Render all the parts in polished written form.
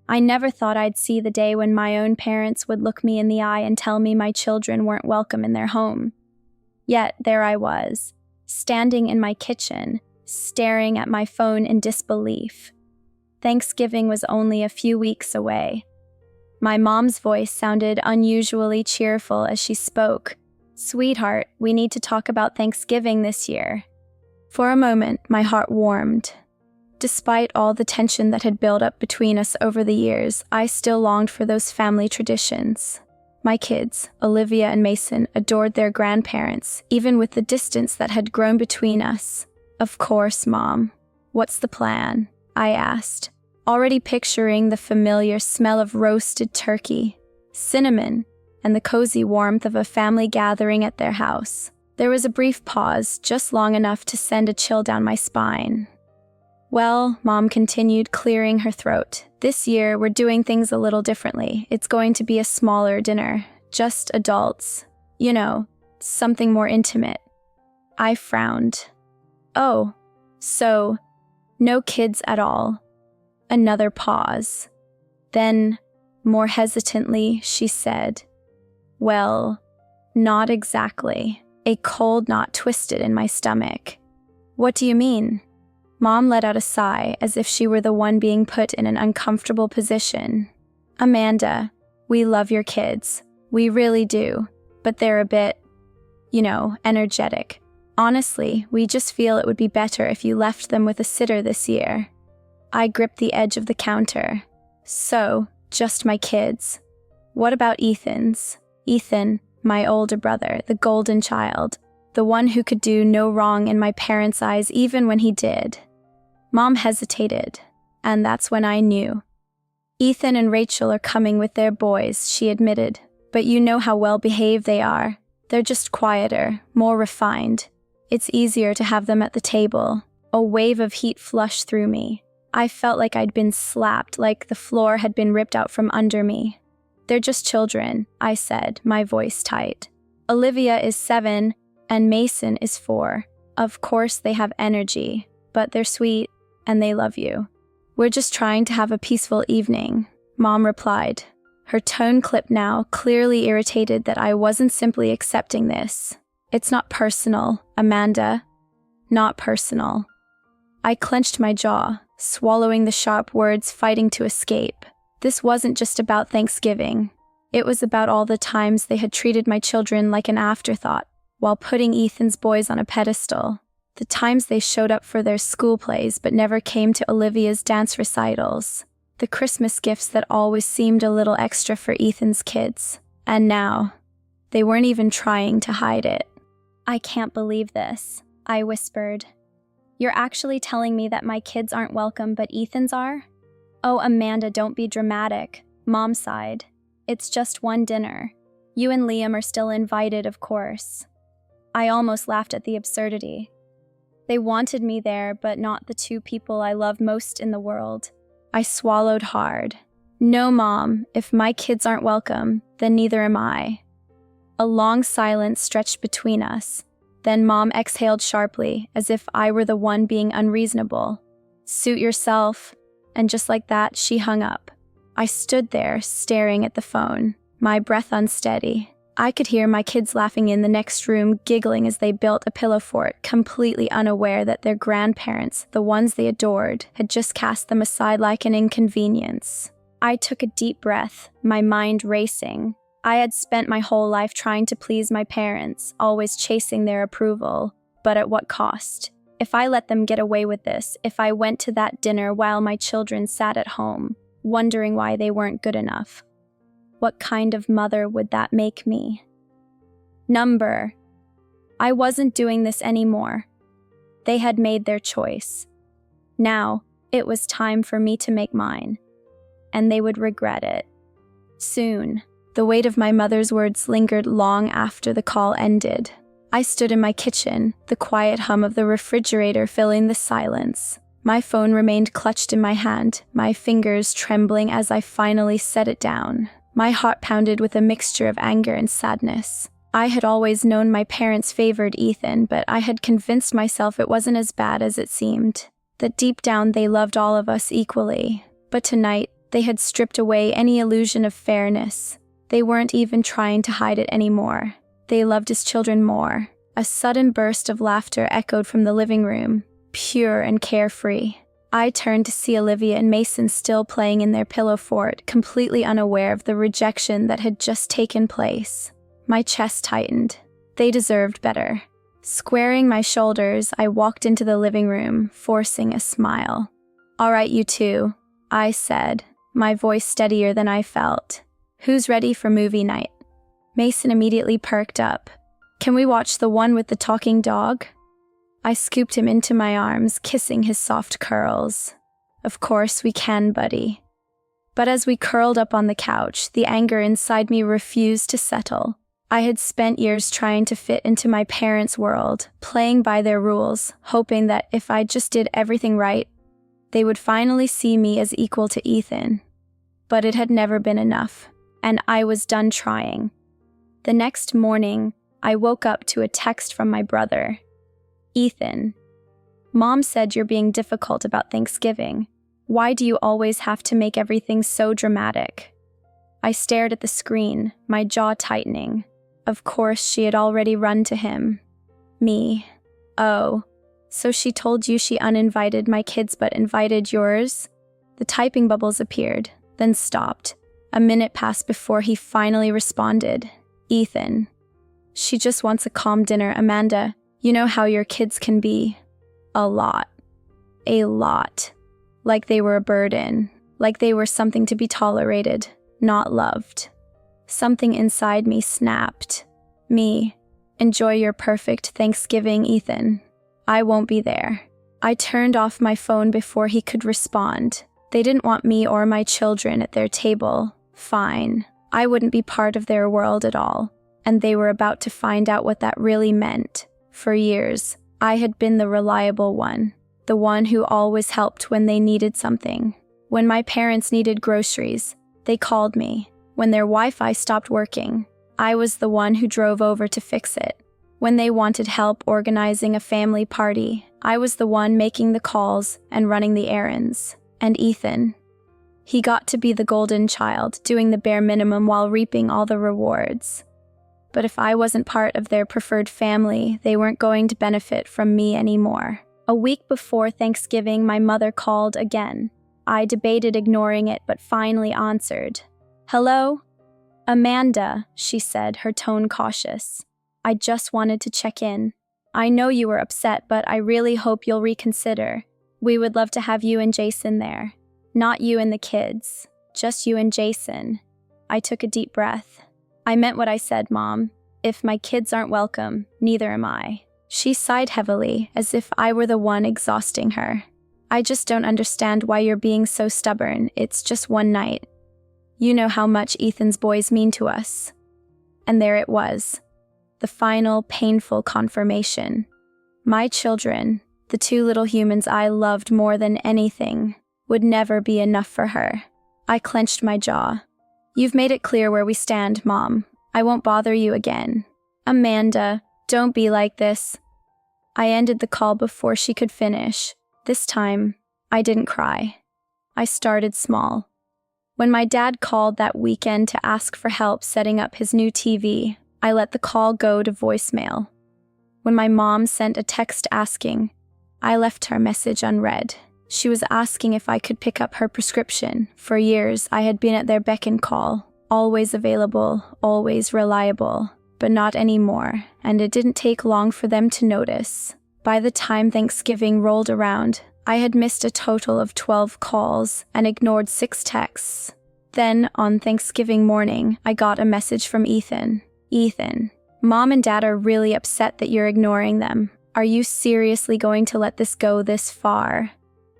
I never thought I'd see the day when my own parents would look me in the eye and tell me my children weren't welcome in their home. Yet there I was, standing in my kitchen, staring at my phone in disbelief. Thanksgiving was only a few weeks away. My mom's voice sounded unusually cheerful as she spoke. "Sweetheart, we need to talk about Thanksgiving this year." For a moment, my heart warmed. Despite all the tension that had built up between us over the years, I still longed for those family traditions. My kids, Olivia and Mason, adored their grandparents, even with the distance that had grown between us. "Of course, Mom. What's the plan?" I asked, already picturing the familiar smell of roasted turkey, cinnamon, and the cozy warmth of a family gathering at their house. There was a brief pause, just long enough to send a chill down my spine. "Well," Mom continued, clearing her throat, "this year we're doing things a little differently. It's going to be a smaller dinner, just adults. You know, something more intimate." I frowned. "Oh, so, no kids at all." Another pause. Then, more hesitantly, she said, "Well, not exactly." A cold knot twisted in my stomach. "What do you mean?" Mom let out a sigh, as if she were the one being put in an uncomfortable position. "Amanda, we love your kids. We really do. But they're a bit, energetic. Honestly, we just feel it would be better if you left them with a sitter this year." I gripped the edge of the counter. "So, just my kids. What about Ethan's?" Ethan, my older brother, the golden child, the one who could do no wrong in my parents' eyes even when he did. Mom hesitated, and that's when I knew. "Ethan and Rachel are coming with their boys," she admitted, "but you know how well behaved they are. They're just quieter, more refined. It's easier to have them at the table." A wave of heat flushed through me. I felt like I'd been slapped, like the floor had been ripped out from under me. "They're just children," I said, my voice tight. "Olivia is 7, and Mason is 4. Of course they have energy, but they're sweet, and they love you. We're just trying to have a peaceful evening," Mom replied. Her tone clipped now, clearly irritated that I wasn't simply accepting this. "It's not personal, Amanda. Not personal." I clenched my jaw, swallowing the sharp words, fighting to escape. This wasn't just about Thanksgiving. It was about all the times they had treated my children like an afterthought, while putting Ethan's boys on a pedestal. The times they showed up for their school plays but never came to Olivia's dance recitals. The Christmas gifts that always seemed a little extra for Ethan's kids. And now, they weren't even trying to hide it. "I can't believe this," I whispered. "You're actually telling me that my kids aren't welcome but Ethan's are?" "Oh, Amanda, don't be dramatic," Mom sighed. "It's just one dinner. You and Liam are still invited, of course." I almost laughed at the absurdity. They wanted me there, but not the two people I love most in the world. I swallowed hard. "No, Mom, if my kids aren't welcome, then neither am I." A long silence stretched between us. Then Mom exhaled sharply, as if I were the one being unreasonable. "Suit yourself." And just like that, she hung up. I stood there, staring at the phone, my breath unsteady. I could hear my kids laughing in the next room, giggling as they built a pillow fort, completely unaware that their grandparents, the ones they adored, had just cast them aside like an inconvenience. I took a deep breath, my mind racing. I had spent my whole life trying to please my parents, always chasing their approval. But at what cost? If I let them get away with this, if I went to that dinner while my children sat at home, wondering why they weren't good enough, what kind of mother would that make me? I wasn't doing this anymore. They had made their choice. Now, it was time for me to make mine. And they would regret it. Soon. The weight of my mother's words lingered long after the call ended. I stood in my kitchen, the quiet hum of the refrigerator filling the silence. My phone remained clutched in my hand, my fingers trembling as I finally set it down. My heart pounded with a mixture of anger and sadness. I had always known my parents favored Ethan, but I had convinced myself it wasn't as bad as it seemed. That deep down they loved all of us equally. But tonight, They had stripped away any illusion of fairness. They weren't even trying to hide it anymore. They loved his children more. A sudden burst of laughter echoed from the living room, pure and carefree. I turned to see Olivia and Mason still playing in their pillow fort, completely unaware of the rejection that had just taken place. My chest tightened. They deserved better. Squaring my shoulders, I walked into the living room, forcing a smile. "All right, you two," I said, my voice steadier than I felt. "Who's ready for movie night?" Mason immediately perked up. "Can we watch the one with the talking dog?" I scooped him into my arms, kissing his soft curls. "Of course we can, buddy." But as we curled up on the couch, the anger inside me refused to settle. I had spent years trying to fit into my parents' world, playing by their rules, hoping that if I just did everything right, they would finally see me as equal to Ethan. But it had never been enough, and I was done trying. The next morning, I woke up to a text from my brother. "Ethan, Mom said you're being difficult about Thanksgiving. Why do you always have to make everything so dramatic?" I stared at the screen, my jaw tightening. Of course, she had already run to him. Me. "Oh, so she told you she uninvited my kids but invited yours?" The typing bubbles appeared, then stopped. A minute passed before he finally responded. "Ethan, she just wants a calm dinner, Amanda. You know how your kids can be. A lot. A lot. Like they were a burden. Like they were something to be tolerated, not loved." Something inside me snapped. "Me. Enjoy your perfect Thanksgiving, Ethan. I won't be there." I turned off my phone before he could respond. They didn't want me or my children at their table. Fine. I wouldn't be part of their world at all. And they were about to find out what that really meant. For years, I had been the reliable one, the one who always helped when they needed something. When my parents needed groceries, they called me. When their Wi-Fi stopped working, I was the one who drove over to fix it. When they wanted help organizing a family party, I was the one making the calls and running the errands. And Ethan, he got to be the golden child, doing the bare minimum while reaping all the rewards. But if I wasn't part of their preferred family, they weren't going to benefit from me anymore. A week before Thanksgiving, my mother called again. I debated ignoring it, but finally answered. "Hello?" "Amanda," she said, her tone cautious. "I just wanted to check in. I know you were upset, but I really hope you'll reconsider. We would love to have you and Jason there. Not you and the kids, just you and Jason." I took a deep breath. "I meant what I said, Mom. If my kids aren't welcome, neither am I." She sighed heavily, as if I were the one exhausting her. "I just don't understand why you're being so stubborn. It's just one night. You know how much Ethan's boys mean to us." And there it was. The final, painful confirmation. My children, the two little humans I loved more than anything, would never be enough for her. I clenched my jaw. "You've made it clear where we stand, Mom. I won't bother you again." "Amanda, don't be like this." I ended the call before she could finish. This time, I didn't cry. I started small. When my dad called that weekend to ask for help setting up his new TV, I let the call go to voicemail. When my mom sent a text asking, I left her message unread. She was asking if I could pick up her prescription. For years, I had been at their beck and call, always available, always reliable, but not anymore, and it didn't take long for them to notice. By the time Thanksgiving rolled around, I had missed a total of 12 calls and ignored 6 texts. Then, on Thanksgiving morning, I got a message from Ethan. "Ethan, Mom and Dad are really upset that you're ignoring them. Are you seriously going to let this go this far?"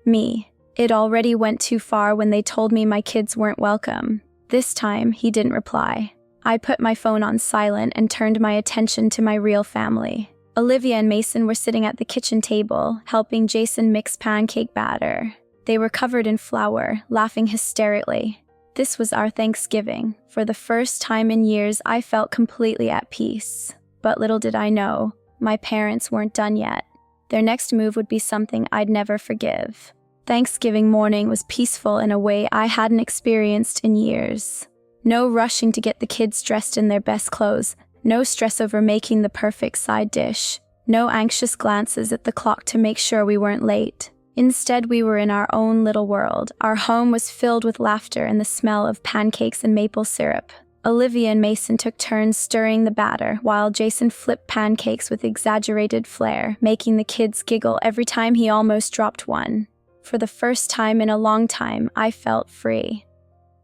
Me. It already went too far when they told me my kids weren't welcome. This time, he didn't reply. I put my phone on silent and turned my attention to my real family. Olivia and Mason were sitting at the kitchen table, helping Jason mix pancake batter. They were covered in flour, laughing hysterically. This was our Thanksgiving. For the first time in years, I felt completely at peace. But little did I know, my parents weren't done yet. Their next move would be something I'd never forgive. Thanksgiving morning was peaceful in a way I hadn't experienced in years. No rushing to get the kids dressed in their best clothes, no stress over making the perfect side dish, no anxious glances at the clock to make sure we weren't late. Instead, we were in our own little world. Our home was filled with laughter and the smell of pancakes and maple syrup. Olivia and Mason took turns stirring the batter, while Jason flipped pancakes with exaggerated flair, making the kids giggle every time he almost dropped one. For the first time in a long time, I felt free.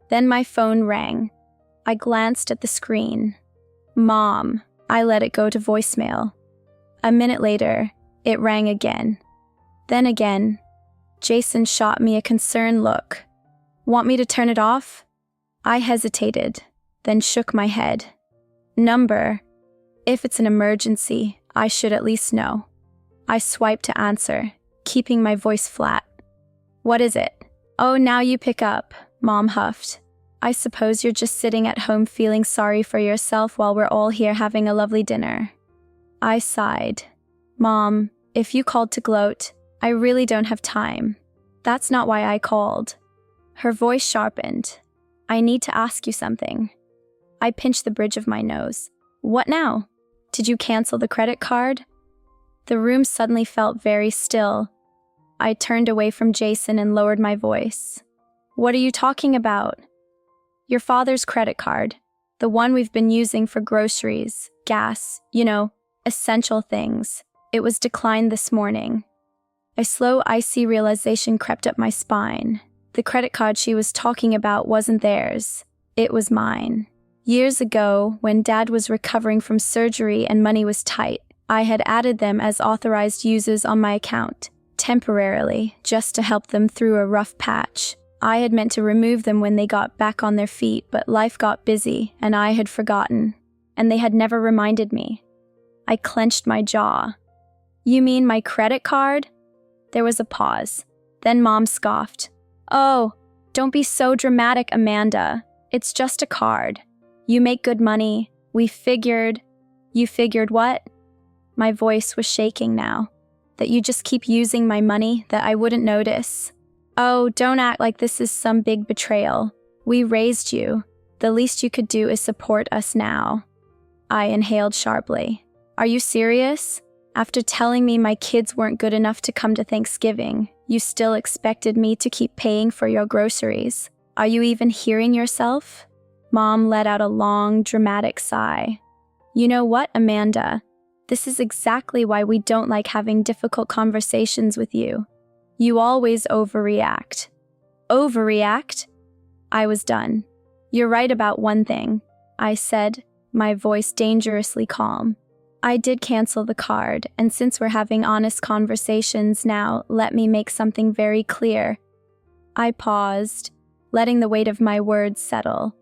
Then my phone rang. I glanced at the screen. Mom. I let it go to voicemail. A minute later, it rang again. Then again. Jason shot me a concerned look. Want me to turn it off? I hesitated, then shook my head. Number. If it's an emergency, I should at least know. I swiped to answer, keeping my voice flat. What is it? Oh, now you pick up, Mom huffed. I suppose you're just sitting at home feeling sorry for yourself while we're all here having a lovely dinner. I sighed. Mom, if you called to gloat, I really don't have time. That's not why I called. Her voice sharpened. I need to ask you something. I pinched the bridge of my nose. What now? Did you cancel the credit card? The room suddenly felt very still. I turned away from Jason and lowered my voice. What are you talking about? Your father's credit card. The one we've been using for groceries, gas, essential things. It was declined this morning. A slow, icy realization crept up my spine. The credit card she was talking about wasn't theirs. It was mine. Years ago, when Dad was recovering from surgery and money was tight, I had added them as authorized users on my account. Temporarily, just to help them through a rough patch. I had meant to remove them when they got back on their feet, but life got busy, and I had forgotten. And they had never reminded me. I clenched my jaw. You mean my credit card? There was a pause. Then Mom scoffed. Oh, don't be so dramatic, Amanda. It's just a card. You make good money. We figured. You figured what? My voice was shaking now. That you just keep using my money, that I wouldn't notice. Oh, don't act like this is some big betrayal. We raised you. The least you could do is support us now. I inhaled sharply. Are you serious? After telling me my kids weren't good enough to come to Thanksgiving, you still expected me to keep paying for your groceries. Are you even hearing yourself? Mom let out a long, dramatic sigh. You know what, Amanda? This is exactly why we don't like having difficult conversations with you. You always overreact. Overreact? I was done. You're right about one thing, I said, my voice dangerously calm. I did cancel the card, and since we're having honest conversations now, let me make something very clear. I paused, letting the weight of my words settle.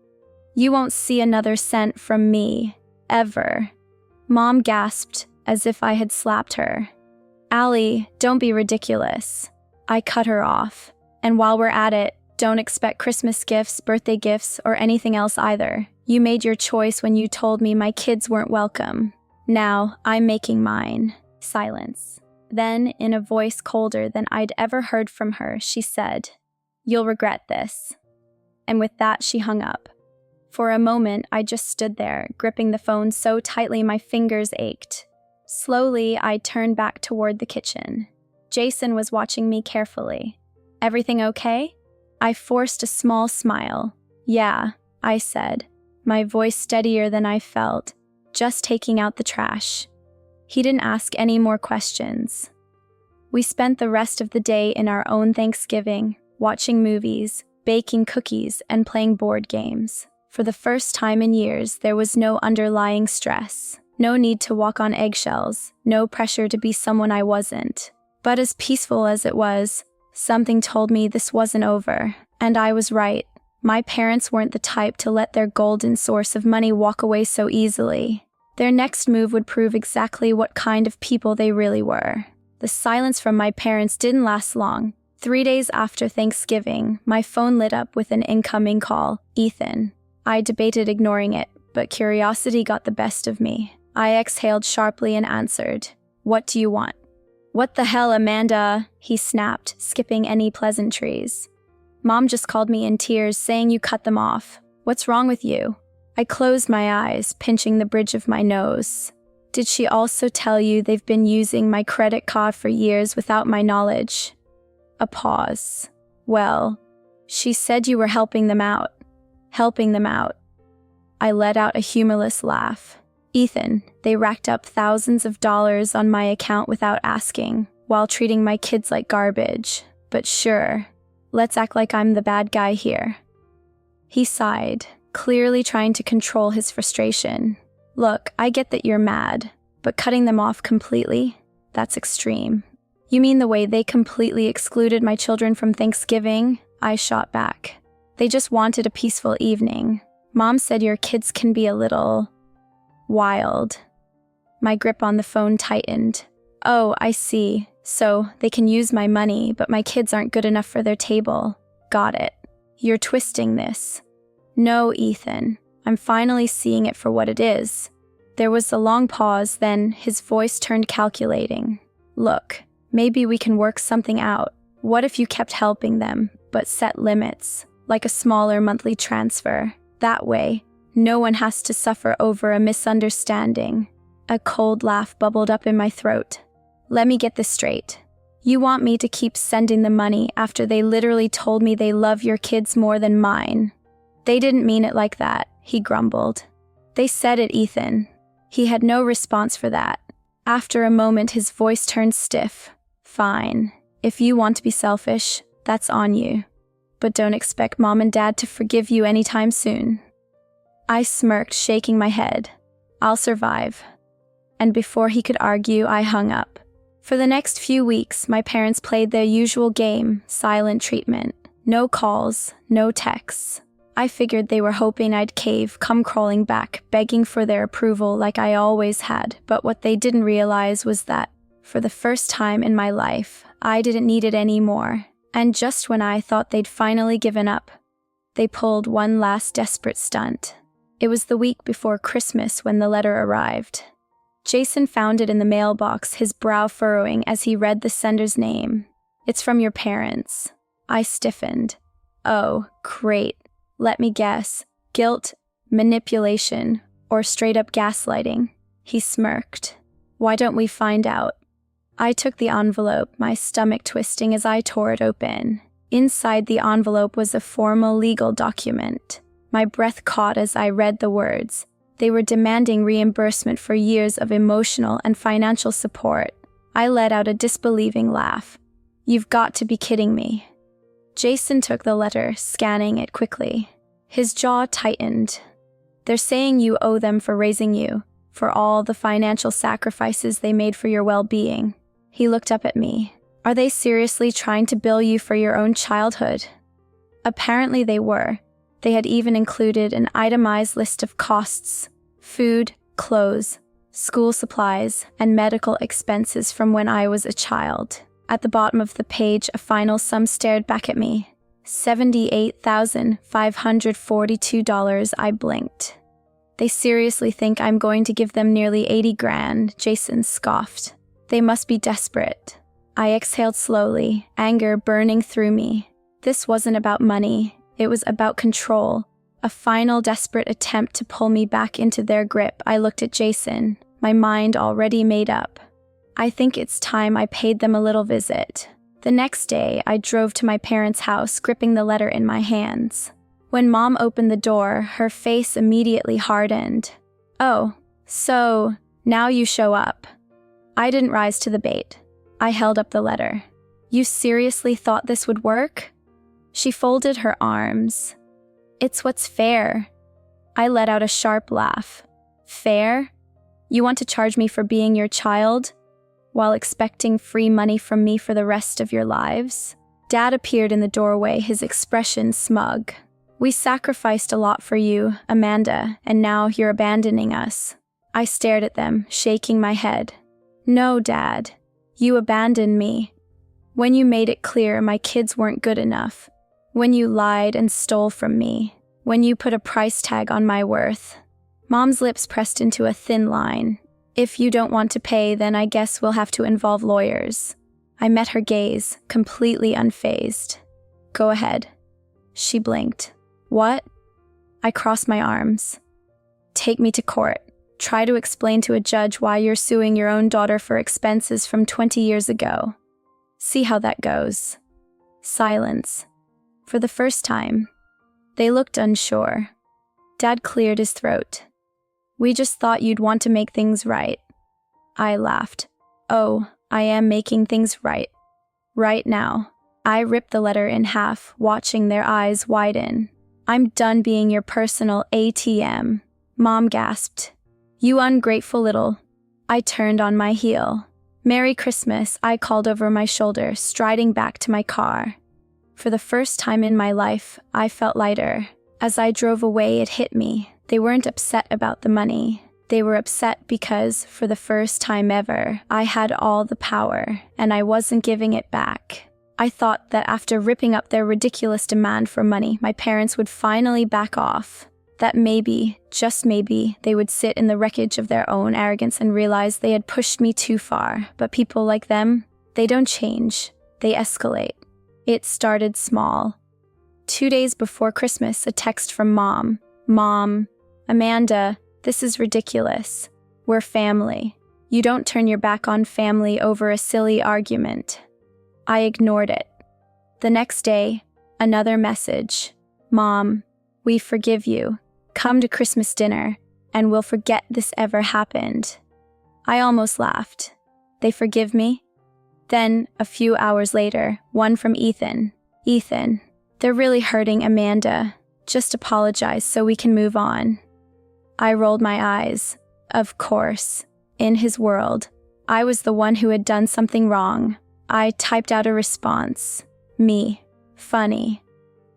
You won't see another cent from me, ever. Mom gasped, as if I had slapped her. Allie, don't be ridiculous. I cut her off. And while we're at it, don't expect Christmas gifts, birthday gifts, or anything else either. You made your choice when you told me my kids weren't welcome. Now, I'm making mine. Silence. Then, in a voice colder than I'd ever heard from her, she said, You'll regret this. And with that, she hung up. For a moment, I just stood there, gripping the phone so tightly my fingers ached. Slowly, I turned back toward the kitchen. Jason was watching me carefully. Everything okay? I forced a small smile. Yeah, I said, my voice steadier than I felt, just taking out the trash. He didn't ask any more questions. We spent the rest of the day in our own Thanksgiving, watching movies, baking cookies, and playing board games. For the first time in years, there was no underlying stress, no need to walk on eggshells, no pressure to be someone I wasn't. But as peaceful as it was, something told me this wasn't over, and I was right. My parents weren't the type to let their golden source of money walk away so easily. Their next move would prove exactly what kind of people they really were. The silence from my parents didn't last long. 3 days after Thanksgiving, my phone lit up with an incoming call, Ethan. I debated ignoring it, but curiosity got the best of me. I exhaled sharply and answered, What do you want? "What the hell, Amanda?" he snapped, skipping any pleasantries. "Mom just called me in tears, saying you cut them off. What's wrong with you?" I closed my eyes, pinching the bridge of my nose. "Did she also tell you they've been using my credit card for years without my knowledge?" A pause. "Well, she said you were helping them out." "Helping them out." I let out a humorless laugh. "Ethan, they racked up thousands of dollars on my account without asking, while treating my kids like garbage. But sure, let's act like I'm the bad guy here." He sighed, clearly trying to control his frustration. "Look, I get that you're mad, but cutting them off completely? That's extreme." "You mean the way they completely excluded my children from Thanksgiving?" I shot back. "They just wanted a peaceful evening. Mom said your kids can be a little wild." My grip on the phone tightened. "Oh, I see. So they can use my money, but my kids aren't good enough for their table. Got it. You're twisting this." "No, Ethan. I'm finally seeing it for what it is." There was a long pause, then his voice turned calculating. "Look, maybe we can work something out. What if you kept helping them, but set limits, like a smaller monthly transfer? That way, no one has to suffer over a misunderstanding." A cold laugh bubbled up in my throat. "Let me get this straight. You want me to keep sending the money after they literally told me they love your kids more than mine?" "They didn't mean it like that," he grumbled. "They said it, Ethan." He had no response for that. After a moment, his voice turned stiff. "Fine. If you want to be selfish, that's on you. But don't expect Mom and Dad to forgive you anytime soon." I smirked, shaking my head. "I'll survive." And before he could argue, I hung up. For the next few weeks, my parents played their usual game, silent treatment. No calls, no texts. I figured they were hoping I'd cave, come crawling back, begging for their approval like I always had, but what they didn't realize was that, for the first time in my life, I didn't need it anymore. And just when I thought they'd finally given up, they pulled one last desperate stunt. It was the week before Christmas when the letter arrived. Jason found it in the mailbox, his brow furrowing as he read the sender's name. "It's from your parents." I stiffened. "Oh, great. Let me guess. Guilt, manipulation, or straight-up gaslighting?" He smirked. "Why don't we find out?" I took the envelope, my stomach twisting as I tore it open. Inside the envelope was a formal legal document. My breath caught as I read the words. They were demanding reimbursement for years of emotional and financial support. I let out a disbelieving laugh. "You've got to be kidding me." Jason took the letter, scanning it quickly. His jaw tightened. "They're saying you owe them for raising you, for all the financial sacrifices they made for your well-being." He looked up at me. "Are they seriously trying to bill you for your own childhood?" Apparently they were. They had even included an itemized list of costs: food, clothes, school supplies, and medical expenses from when I was a child. At the bottom of the page, a final sum stared back at me. $78,542, I blinked. "They seriously think I'm going to give them nearly 80 grand, Jason scoffed. "They must be desperate." I exhaled slowly, anger burning through me. This wasn't about money. It was about control. A final desperate attempt to pull me back into their grip. I looked at Jason, my mind already made up. "I think it's time I paid them a little visit." The next day, I drove to my parents' house, gripping the letter in my hands. When Mom opened the door, her face immediately hardened. "Oh, so now you show up." I didn't rise to the bait. I held up the letter. "You seriously thought this would work?" She folded her arms. "It's what's fair." I let out a sharp laugh. "Fair? You want to charge me for being your child, while expecting free money from me for the rest of your lives?" Dad appeared in the doorway, his expression smug. "We sacrificed a lot for you, Amanda, and now you're abandoning us." I stared at them, shaking my head. "No, Dad. You abandoned me. When you made it clear my kids weren't good enough. When you lied and stole from me. When you put a price tag on my worth." Mom's lips pressed into a thin line. If you don't want to pay, then I guess we'll have to involve lawyers. I met her gaze, completely unfazed. Go ahead. She blinked. What? I crossed my arms. Take me to court. Try to explain to a judge why you're suing your own daughter for expenses from 20 years ago. See how that goes. Silence. For the first time. They looked unsure. Dad cleared his throat. We just thought you'd want to make things right. I laughed. Oh, I am making things right. Right now. I ripped the letter in half, watching their eyes widen. I'm done being your personal ATM. Mom gasped. You ungrateful little. I turned on my heel. Merry Christmas, I called over my shoulder, striding back to my car. For the first time in my life, I felt lighter. As I drove away, it hit me. They weren't upset about the money. They were upset because, for the first time ever, I had all the power, and I wasn't giving it back. I thought that after ripping up their ridiculous demand for money, my parents would finally back off. That maybe, just maybe, they would sit in the wreckage of their own arrogance and realize they had pushed me too far. But people like them, they don't change. They escalate. It started small. 2 days before Christmas, a text from Mom. Mom, Amanda, this is ridiculous. We're family. You don't turn your back on family over a silly argument. I ignored it. The next day, another message. Mom, we forgive you. Come to Christmas dinner, and we'll forget this ever happened. I almost laughed. They forgive me? Then, a few hours later, one from Ethan. Ethan, they're really hurting Amanda. Just apologize so we can move on. I rolled my eyes. Of course. In his world, I was the one who had done something wrong. I typed out a response. Me. Funny.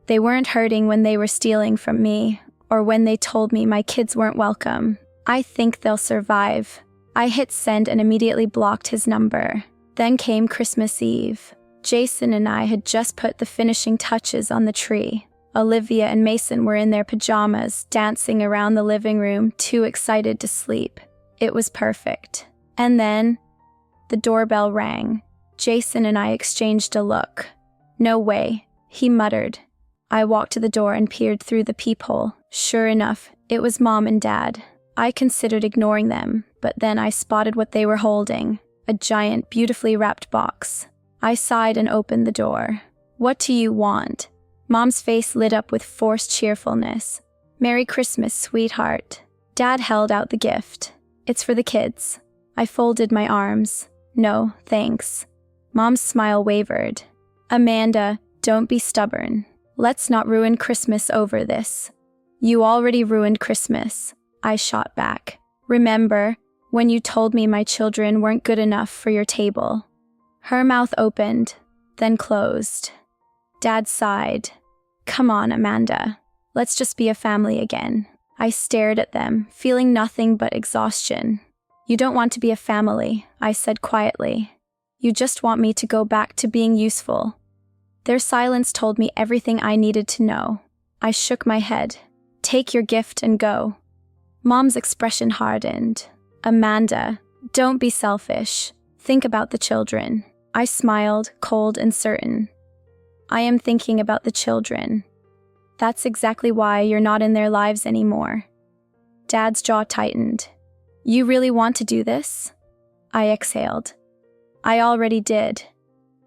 They weren't hurting when they were stealing from me, or when they told me my kids weren't welcome. I think they'll survive. I hit send and immediately blocked his number. Then came Christmas Eve. Jason and I had just put the finishing touches on the tree. Olivia and Mason were in their pajamas, dancing around the living room, too excited to sleep. It was perfect. And then, the doorbell rang. Jason and I exchanged a look. No way, he muttered. I walked to the door and peered through the peephole. Sure enough, it was Mom and Dad. I considered ignoring them, but then I spotted what they were holding. A giant, beautifully wrapped box. I sighed and opened the door. What do you want? Mom's face lit up with forced cheerfulness. Merry Christmas, sweetheart. Dad held out the gift. It's for the kids. I folded my arms. No, thanks. Mom's smile wavered. Amanda, don't be stubborn. Let's not ruin Christmas over this. You already ruined Christmas. I shot back. Remember, when you told me my children weren't good enough for your table? Her mouth opened, then closed. Dad sighed. Come on, Amanda. Let's just be a family again. I stared at them, feeling nothing but exhaustion. You don't want to be a family, I said quietly. You just want me to go back to being useful. Their silence told me everything I needed to know. I shook my head. Take your gift and go. Mom's expression hardened. Amanda, don't be selfish. Think about the children. I smiled, cold and certain. I am thinking about the children. That's exactly why you're not in their lives anymore. Dad's jaw tightened. You really want to do this? I exhaled. I already did.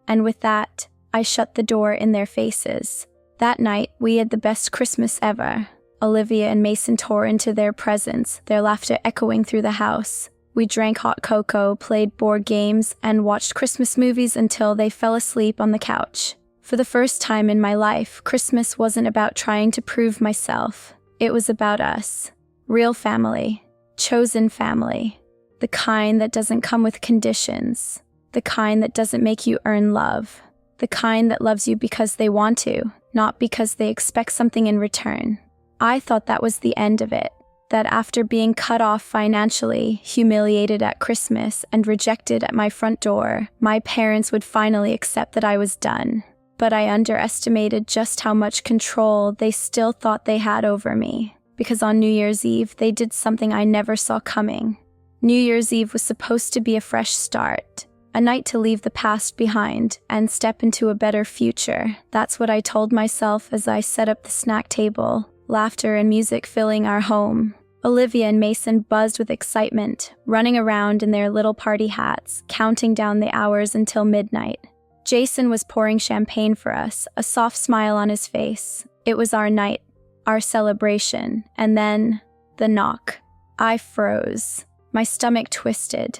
And with that, I shut the door in their faces. That night, we had the best Christmas ever. Olivia and Mason tore into their presents, their laughter echoing through the house. We drank hot cocoa, played board games, and watched Christmas movies until they fell asleep on the couch. For the first time in my life, Christmas wasn't about trying to prove myself. It was about us. Real family. Chosen family. The kind that doesn't come with conditions. The kind that doesn't make you earn love. The kind that loves you because they want to, not because they expect something in return. I thought that was the end of it. That after being cut off financially, humiliated at Christmas, and rejected at my front door, my parents would finally accept that I was done. But I underestimated just how much control they still thought they had over me. Because on New Year's Eve, they did something I never saw coming. New Year's Eve was supposed to be a fresh start, a night to leave the past behind and step into a better future. That's what I told myself as I set up the snack table, laughter and music filling our home. Olivia and Mason buzzed with excitement, running around in their little party hats, counting down the hours until midnight. Jason was pouring champagne for us, a soft smile on his face. It was our night, our celebration, and then the knock. I froze. My stomach twisted.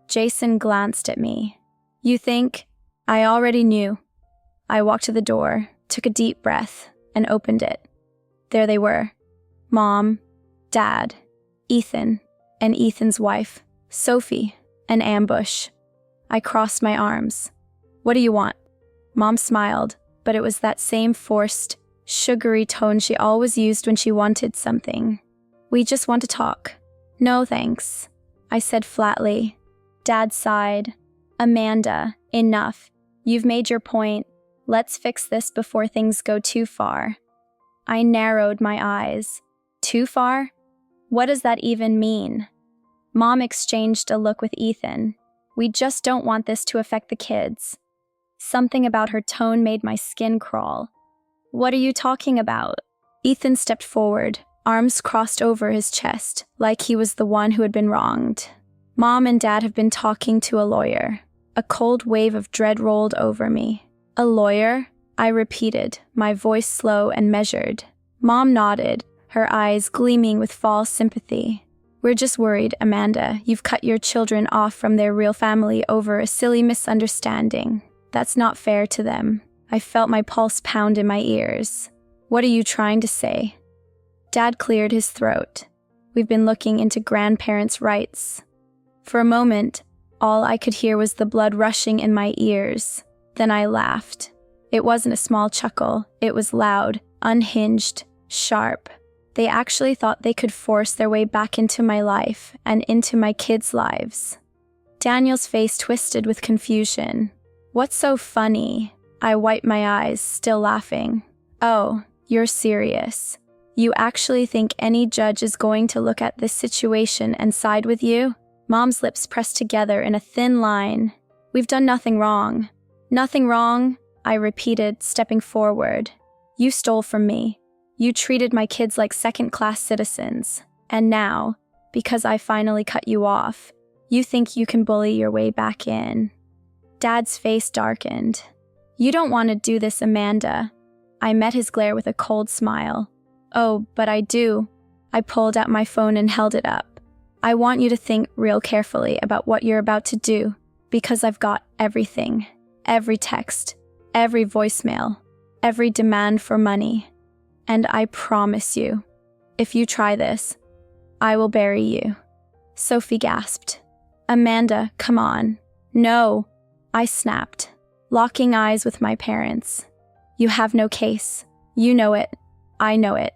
Jason glanced at me. "You think?" I already knew. I walked to the door, took a deep breath, and opened it. There they were. Mom, Dad, Ethan, and Ethan's wife, Sophie, an ambush. I crossed my arms. "What do you want?" Mom smiled, but it was that same forced, sugary tone she always used when she wanted something. "We just want to talk." "No, thanks," I said flatly. Dad sighed. "Amanda, enough. You've made your point. Let's fix this before things go too far." I narrowed my eyes. Too far? What does that even mean? Mom exchanged a look with Ethan. "We just don't want this to affect the kids." Something about her tone made my skin crawl. "What are you talking about?" Ethan stepped forward, arms crossed over his chest, like he was the one who had been wronged. "Mom and Dad have been talking to a lawyer." A cold wave of dread rolled over me. "A lawyer?" I repeated, my voice slow and measured. Mom nodded, her eyes gleaming with false sympathy. "We're just worried, Amanda. You've cut your children off from their real family over a silly misunderstanding. That's not fair to them." I felt my pulse pound in my ears. "What are you trying to say?" Dad cleared his throat. "We've been looking into grandparents' rights." For a moment, all I could hear was the blood rushing in my ears. Then I laughed. It wasn't a small chuckle. It was loud, unhinged, sharp. They actually thought they could force their way back into my life and into my kids' lives. Daniel's face twisted with confusion. "What's so funny?" I wiped my eyes, still laughing. "Oh, you're serious. You actually think any judge is going to look at this situation and side with you?" Mom's lips pressed together in a thin line. "We've done nothing wrong." "Nothing wrong?" I repeated, stepping forward. "You stole from me. You treated my kids like second-class citizens. And now, because I finally cut you off, you think you can bully your way back in." Dad's face darkened. "You don't want to do this, Amanda." I met his glare with a cold smile. "Oh, but I do." I pulled out my phone and held it up. "I want you to think real carefully about what you're about to do, because I've got everything. Every text, every voicemail, every demand for money. And I promise you, if you try this, I will bury you." Sophie gasped. "Amanda, come on." "No," I snapped, locking eyes with my parents. "You have no case. You know it. I know it.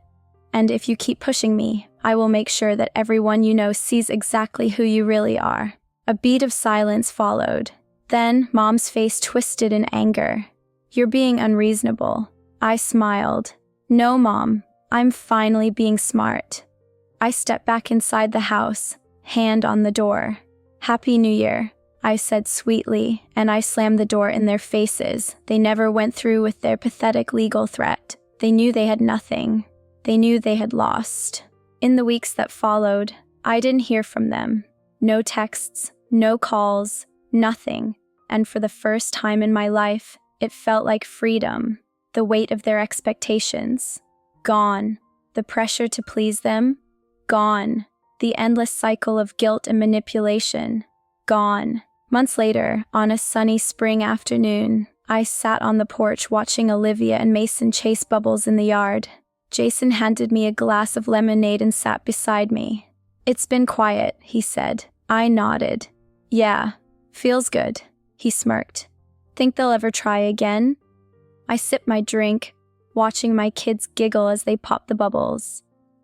And if you keep pushing me, I will make sure that everyone you know sees exactly who you really are." A beat of silence followed. Then Mom's face twisted in anger. "You're being unreasonable." I smiled. "No, Mom, I'm finally being smart." I stepped back inside the house, hand on the door. "Happy New Year," I said sweetly, and I slammed the door in their faces. They never went through with their pathetic legal threat. They knew they had nothing. They knew they had lost. In the weeks that followed, I didn't hear from them. No texts, no calls, nothing. And for the first time in my life, it felt like freedom. The weight of their expectations, gone. The pressure to please them, gone. The endless cycle of guilt and manipulation, gone. Months later, on a sunny spring afternoon, I sat on the porch watching Olivia and Mason chase bubbles in the yard. Jason handed me a glass of lemonade and sat beside me. "It's been quiet," he said. I nodded. "Yeah, feels good," he smirked. "Think they'll ever try again?" I sipped my drink, watching my kids giggle as they popped the bubbles.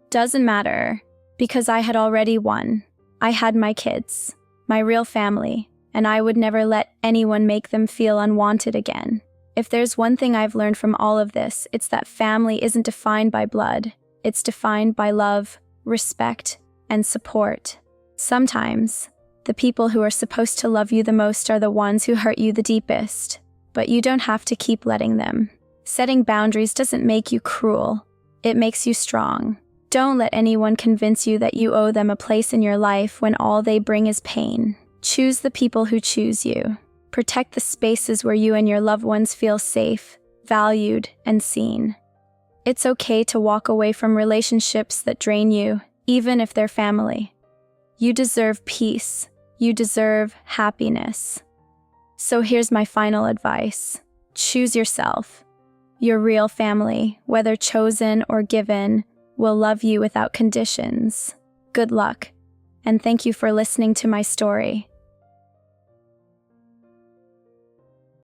Doesn't matter, because I had already won. I had my kids, my real family, and I would never let anyone make them feel unwanted again. If there's one thing I've learned from all of this, it's that family isn't defined by blood. It's defined by love, respect, and support. Sometimes, the people who are supposed to love you the most are the ones who hurt you the deepest, but you don't have to keep letting them. Setting boundaries doesn't make you cruel, it makes you strong. Don't let anyone convince you that you owe them a place in your life when all they bring is pain. Choose the people who choose you. Protect the spaces where you and your loved ones feel safe, valued, and seen. It's okay to walk away from relationships that drain you, even if they're family. You deserve peace. You deserve happiness. So here's my final advice. Choose yourself. Your real family, whether chosen or given, will love you without conditions. Good luck, and thank you for listening to my story.